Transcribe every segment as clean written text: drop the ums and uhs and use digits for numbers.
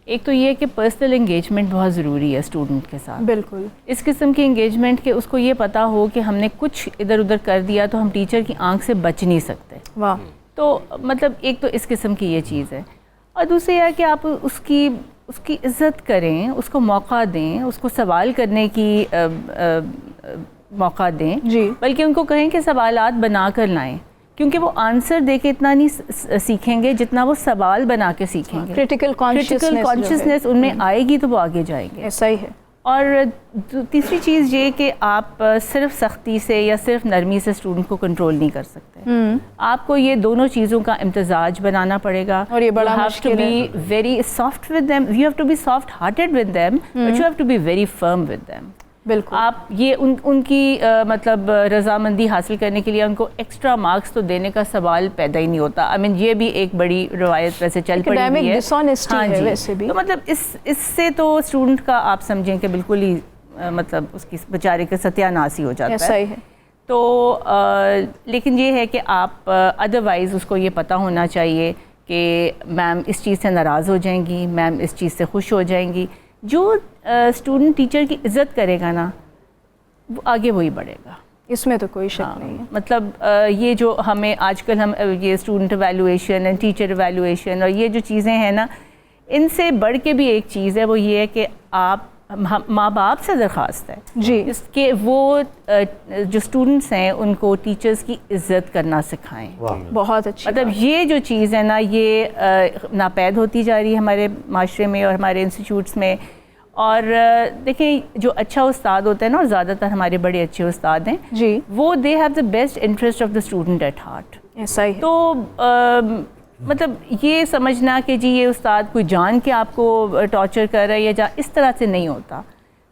ایک تو یہ کہ پرسنل انگیجمنٹ بہت ضروری ہے اسٹوڈنٹ کے ساتھ. بالکل. اس قسم کی انگیجمنٹ کہ اس کو یہ پتہ ہو کہ ہم نے کچھ ادھر ادھر کر دیا تو ہم ٹیچر کی آنکھ سے بچ نہیں سکتے. واہ. تو مطلب ایک تو اس قسم کی یہ چیز ہے. اور دوسری یہ کہ آپ اس کی عزت کریں, اس کو موقع دیں, اس کو سوال کرنے کی موقع دیں, جی, بلکہ ان کو کہیں کہ سوالات بنا کر لائیں, کیونکہ وہ آنسر دے کے اتنا نہیں سیکھیں گے جتنا وہ سوال بنا کے سیکھیں گے. کریٹیکل کانشیسنیس ان میں آئے گی تو وہ آگے جائیں گے. ایسا ہی ہے. اور تیسری چیز یہ کہ آپ صرف سختی سے یا صرف نرمی سے اسٹوڈنٹ کو کنٹرول نہیں کر سکتے. آپ کو یہ دونوں چیزوں کا امتزاج بنانا پڑے گا. اور یہ بڑا مشکل ہے. You have to be very soft with them. You have to be soft hearted with them, but you have to be very firm with them. بالکل. آپ یہ ان کی مطلب رضامندی حاصل کرنے کے لیے ان کو ایکسٹرا مارکس تو دینے کا سوال پیدا ہی نہیں ہوتا. آئی مین یہ بھی ایک بڑی روایت ویسے چل پڑی ہوئی ہے. ہاں جی. ویسے بھی تو مطلب اس سے تو اسٹوڈنٹ کا آپ سمجھیں کہ بالکل ہی مطلب اس کی بیچارے کا ستیہ ناش ہی ہو جاتا ہے. ایسا ہی ہے. تو لیکن یہ ہے کہ آپ ادروائز اس کو یہ پتہ ہونا چاہیے کہ میم اس چیز سے ناراض ہو جائیں گی, میم اس چیز سے خوش ہو جائیں گی. جو اسٹوڈنٹ ٹیچر کی عزت کرے گا نا وہ آگے وہی بڑھے گا. اس میں تو کوئی شک نہیں ہے. مطلب یہ جو ہمیں آج کل ہم یہ student evaluation and teacher evaluation اور یہ جو چیزیں ہیں نا, ان سے بڑھ کے بھی ایک چیز ہے, وہ یہ ہے کہ آپ ماں باپ سے درخواست ہے جی اس کے وہ جو اسٹوڈنٹس ہیں ان کو ٹیچرز کی عزت کرنا سکھائیں. بہت اچھی. مطلب یہ جو چیز ہے نا یہ ناپید ہوتی جا رہی ہے ہمارے معاشرے میں اور ہمارے انسٹیٹیوٹس میں. اور دیکھیں جو اچھا استاد ہوتا ہے نا, اور زیادہ تر ہمارے بڑے اچھے استاد ہیں جی, وہ they have the best interest of the student at heart. ایسا ہی ہے. تو مطلب یہ سمجھنا کہ جی یہ استاد کوئی جان کے آپ کو ٹارچر کر رہا ہے یا اس طرح سے نہیں ہوتا.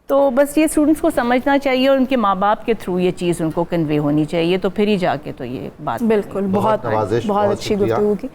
تو بس یہ اسٹوڈنٹس کو سمجھنا چاہیے اور ان کے ماں باپ کے تھرو یہ چیز ان کو کنوے ہونی چاہیے, تو پھر ہی جا کے تو یہ بات. بالکل. بہت اچھی گفتگو کی.